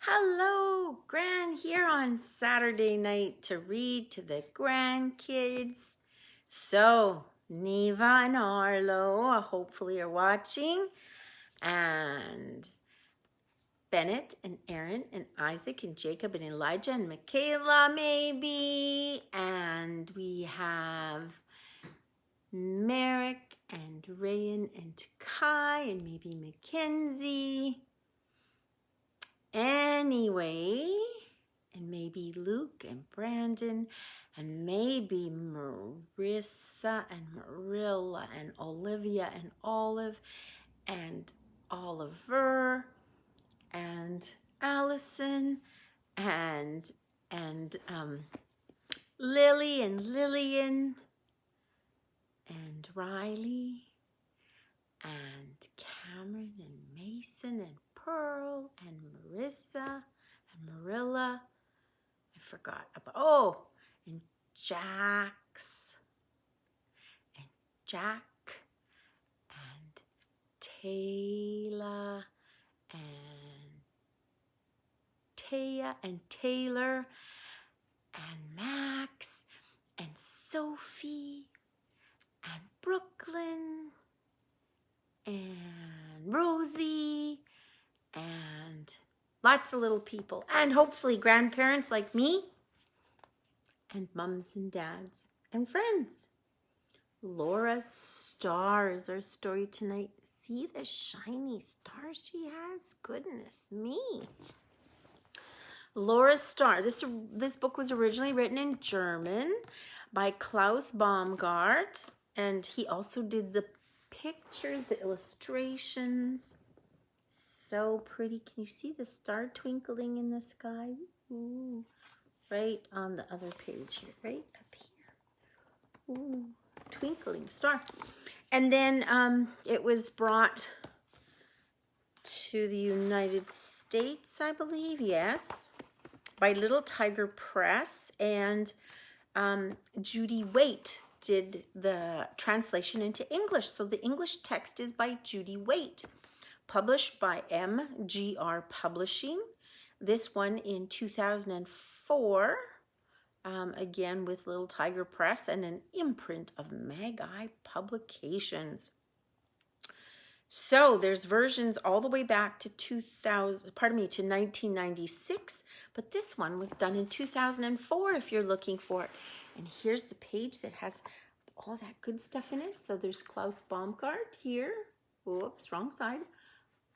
Hello, Gran here on Saturday night to read to the grandkids. So, Neva and Arlo hopefully are watching, and Bennett and Aaron and Isaac and Jacob and Elijah and Michaela maybe, and we have Merrick and Rayan and Kai and maybe Mackenzie. Anyway, and maybe Luke and Brandon, and maybe Marissa and Marilla and Olivia and Olive and Oliver and Allison and Lily and Lillian and Riley and Cameron and Mason and Pearl and Marissa and Marilla. I forgot about, and Jax and Jack and Taylor and Taya and Taylor and Max and Sophie and Brooklyn and Rosie and lots of little people, and hopefully grandparents like me, and mums and dads and friends. Laura's star is our story tonight. See the shiny star she has? Goodness me. Laura's star. This book was originally written in German by Klaus Baumgart, and he also did the pictures, the illustrations. So pretty. Can you see the star twinkling in the sky? Ooh, right on the other page here, right up here. Ooh, twinkling star. And then it was brought to the United States, I believe, yes, by Little Tiger Press, and Judy Waite did the translation into English. So the English text is by Judy Waite, published by MGR Publishing. This one in 2004, again with Little Tiger Press, and an imprint of Magi Publications. So there's versions all the way back to 1996, but this one was done in 2004 if you're looking for it. And here's the page that has all that good stuff in it. So there's Klaus Baumgart here. Whoops, wrong side.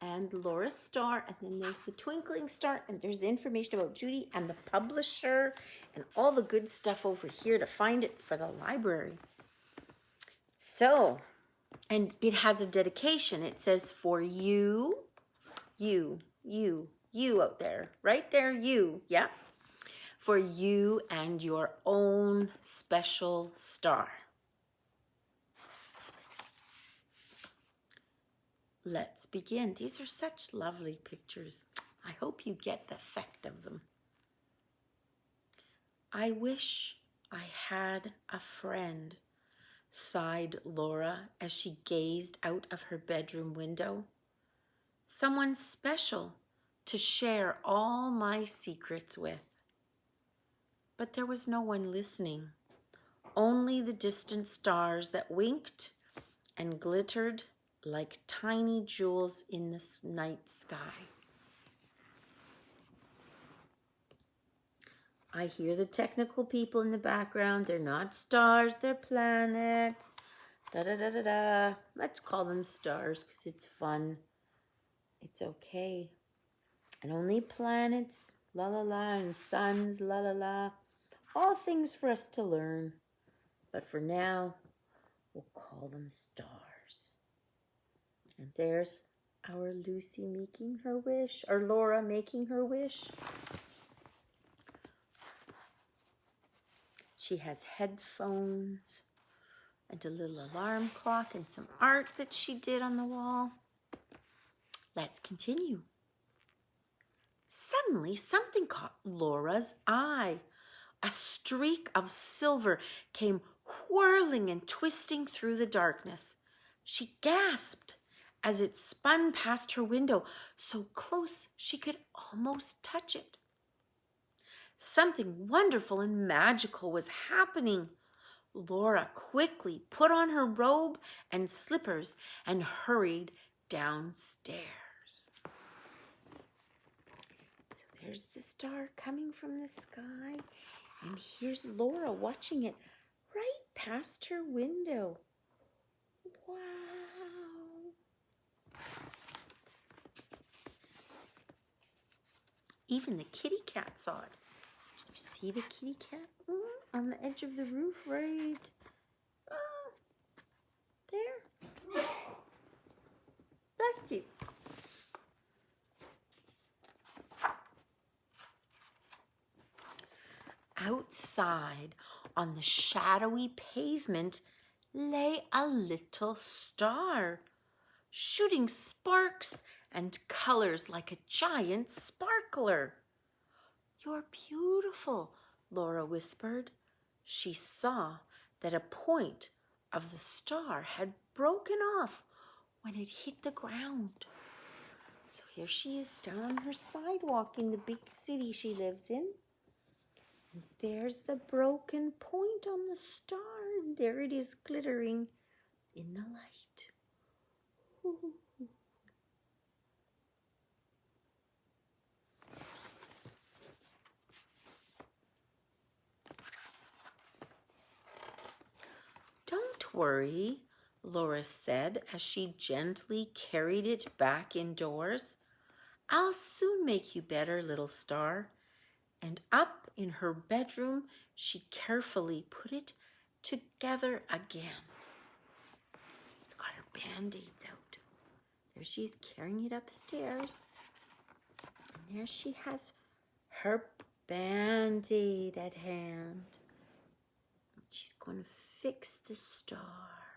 And Laura's star, and then there's the twinkling star, and there's the information about Judy and the publisher and all the good stuff over here to find it for the library. So, and it has a dedication. It says, for you out there, right there, you, yeah, for you and your own special star. Let's begin. These are such lovely pictures. I hope you get the effect of them. I wish I had a friend, sighed Laura as she gazed out of her bedroom window. Someone special to share all my secrets with. But there was no one listening, only the distant stars that winked and glittered like tiny jewels in the night sky. I hear the technical people in the background. They're not stars, they're planets. Da-da-da-da-da. Let's call them stars because it's fun. It's okay. And only planets, la-la-la, and suns, la-la-la. All things for us to learn. But for now, we'll call them stars. And there's our Lucy making her wish, or Laura making her wish. She has headphones and a little alarm clock and some art that she did on the wall. Let's continue. Suddenly, something caught Laura's eye. A streak of silver came whirling and twisting through the darkness. She gasped as it spun past her window, so close she could almost touch it. Something wonderful and magical was happening. Laura quickly put on her robe and slippers and hurried downstairs. So there's the star coming from the sky, and here's Laura watching it right past her window. Wow! Even the kitty cat saw it. Did you see the kitty cat on the edge of the roof, right? Oh, there. Bless you. Outside on the shadowy pavement lay a little star, shooting sparks and colors like a giant sparkler. "You're beautiful," Laura whispered. She saw that a point of the star had broken off when it hit the ground. So here she is down on her sidewalk in the big city she lives in. And there's the broken point on the star, and there it is glittering in the light. Ooh. "Don't worry," Laura said as she gently carried it back indoors. "I'll soon make you better, little star." And up in her bedroom, she carefully put it together again. She's got her band-aids out. There she's carrying it upstairs. And there she has her band-aid at hand. She's going to fix the star.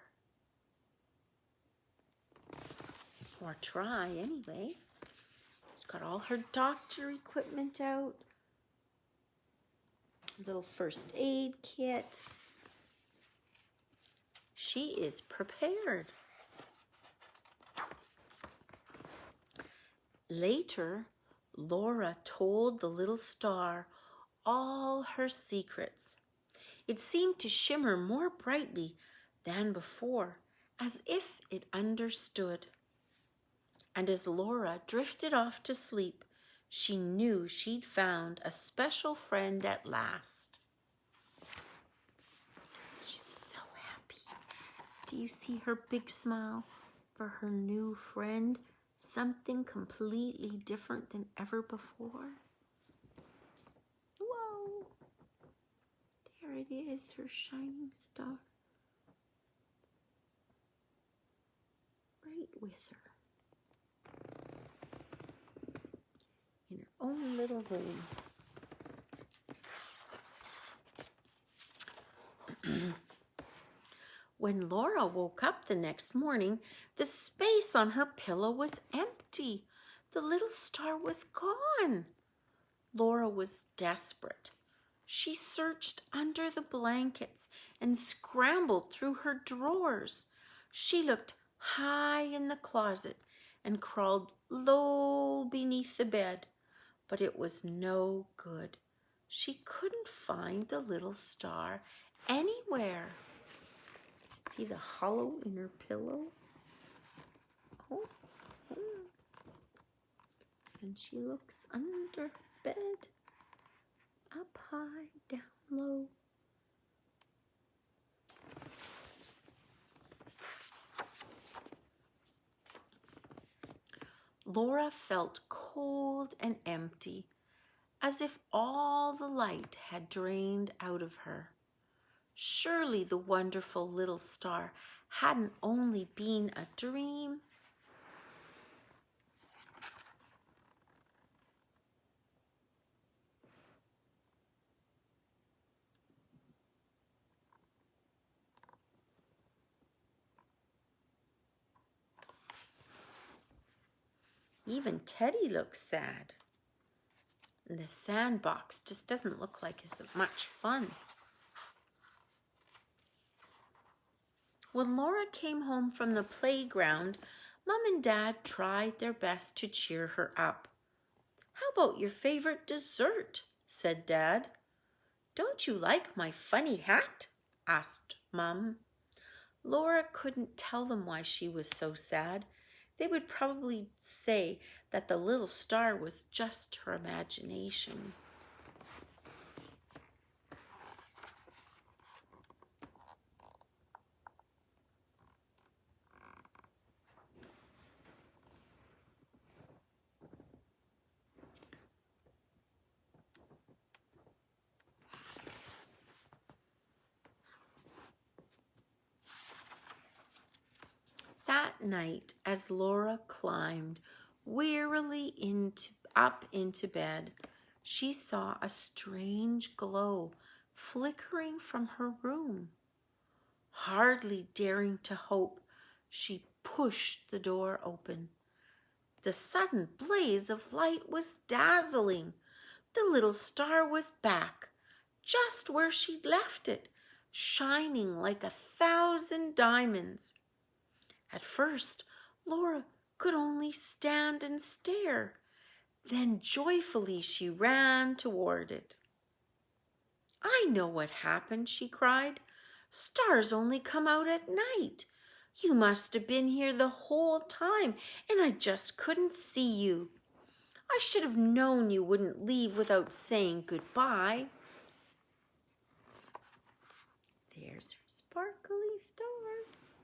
Or try anyway. She's got all her doctor equipment out. Little first aid kit. She is prepared. Later, Laura told the little star all her secrets. It seemed to shimmer more brightly than before, as if it understood. And as Laura drifted off to sleep, she knew she'd found a special friend at last. She's so happy. Do you see her big smile for her new friend? Something completely different than ever before. Whoa! There it is, her shining star. Right with her. In her own little room. When Laura woke up the next morning, the space on her pillow was empty. The little star was gone. Laura was desperate. She searched under the blankets and scrambled through her drawers. She looked high in the closet and crawled low beneath the bed, but it was no good. She couldn't find the little star anywhere. See the hollow in her pillow? Oh. And she looks under bed, up high, down low. Laura felt cold and empty, as if all the light had drained out of her. Surely the wonderful little star hadn't only been a dream. Even Teddy looks sad. And the sandbox just doesn't look like it's much fun. When Laura came home from the playground, Mom and Dad tried their best to cheer her up. "How about your favorite dessert?" said Dad. "Don't you like my funny hat?" asked Mom. Laura couldn't tell them why she was so sad. They would probably say that the little star was just her imagination. That night, as Laura climbed wearily up into bed, she saw a strange glow flickering from her room. Hardly daring to hope, she pushed the door open. The sudden blaze of light was dazzling. The little star was back, just where she'd left it, shining like 1,000 diamonds. At first, Laura could only stand and stare. Then joyfully she ran toward it. "I know what happened," she cried. "Stars only come out at night. You must have been here the whole time, and I just couldn't see you. I should have known you wouldn't leave without saying goodbye." There's her sparkly star,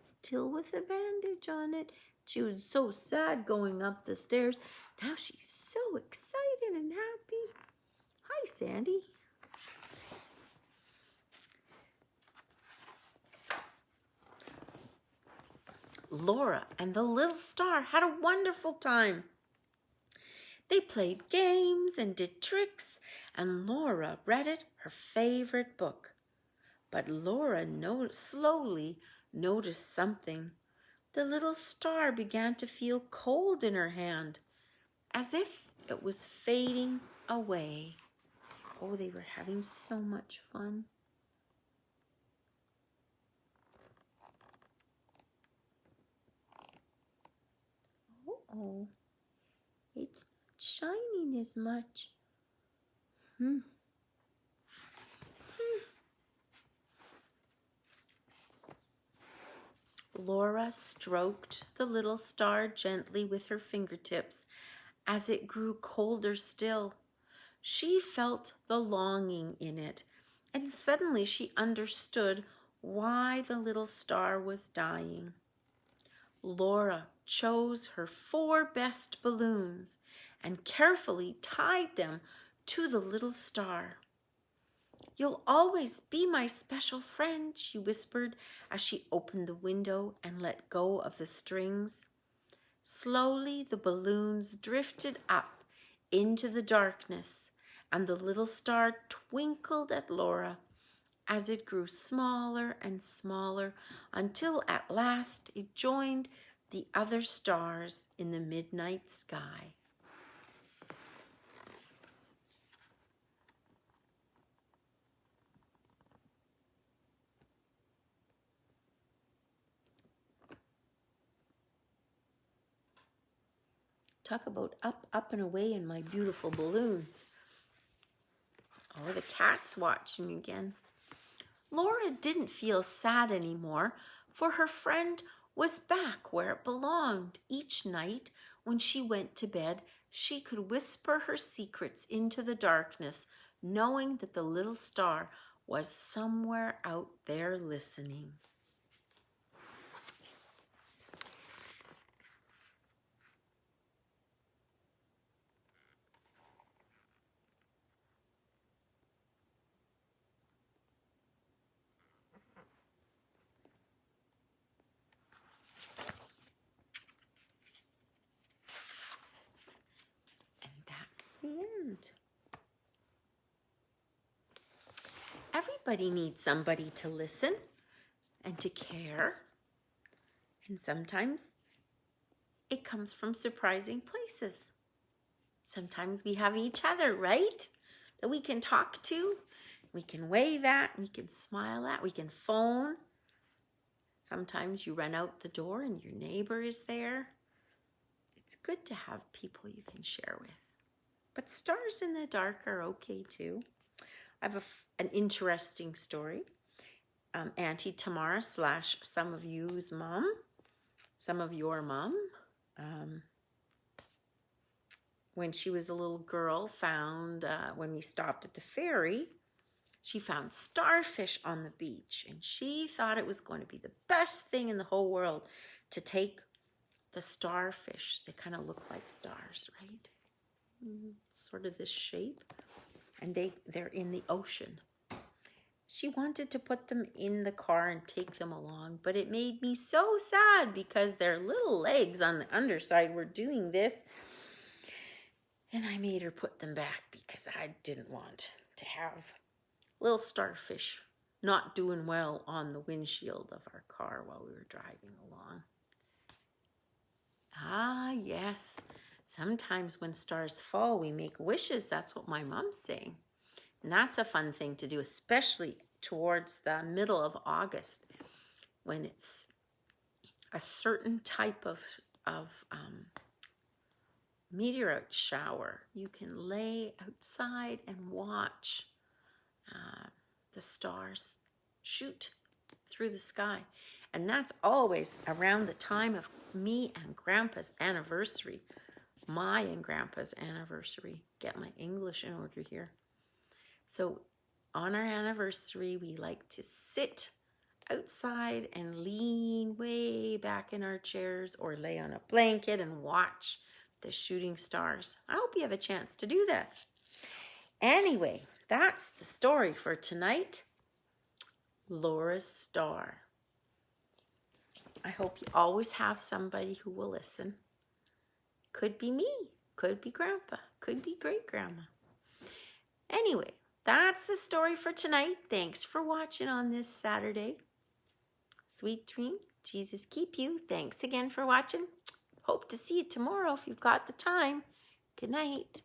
still with a bandage on it. She was so sad going up the stairs. Now she's so excited and happy. Hi, Sandy. Laura and the little star had a wonderful time. They played games and did tricks, and Laura read her favorite book. But Laura slowly noticed something. The little star began to feel cold in her hand, as if it was fading away. Oh, they were having so much fun. Oh, it's not shining as much. Laura stroked the little star gently with her fingertips as it grew colder still. She felt the longing in it, and suddenly she understood why the little star was dying. Laura chose her 4 best balloons and carefully tied them to the little star. "You'll always be my special friend," she whispered as she opened the window and let go of the strings. Slowly the balloons drifted up into the darkness, and the little star twinkled at Laura as it grew smaller and smaller until at last it joined the other stars in the midnight sky. Talk about up, up and away in my beautiful balloons. Oh, the cat's watching again. Laura didn't feel sad anymore, for her friend was back where it belonged. Each night when she went to bed, she could whisper her secrets into the darkness, knowing that the little star was somewhere out there listening. The end. Everybody needs somebody to listen and to care. And sometimes it comes from surprising places. Sometimes we have each other, right? That we can talk to, we can wave at, we can smile at, we can phone. Sometimes you run out the door and your neighbor is there. it's good to have people you can share with. But stars in the dark are okay too. I have an interesting story. Auntie Tamara / some of you's mom, some of your mom, when she was a little girl, found, when we stopped at the ferry, she found starfish on the beach, and she thought it was going to be the best thing in the whole world to take the starfish. They kind of look like stars, right? Sort of this shape, and they're in the ocean. She wanted to put them in the car and take them along, but it made me so sad because their little legs on the underside were doing this, and I made her put them back because I didn't want to have little starfish not doing well on the windshield of our car while we were driving along. Ah, yes. Sometimes when stars fall, we make wishes. That's what my mom's saying. And that's a fun thing to do, especially towards the middle of August when it's a certain type of meteorite shower. You can lay outside and watch the stars shoot through the sky. And that's always around the time of me and Grandpa's anniversary. My and Grandpa's anniversary. Get my English in order here. So on our anniversary, we like to sit outside and lean way back in our chairs or lay on a blanket and watch the shooting stars. I hope you have a chance to do that. Anyway, that's the story for tonight. Laura's Star. I hope you always have somebody who will listen. Could be me, could be Grandpa, could be great-grandma. Anyway, that's the story for tonight. Thanks for watching on this Saturday. Sweet dreams. Jesus keep you. Thanks again for watching. Hope to see you tomorrow if you've got the time. Good night.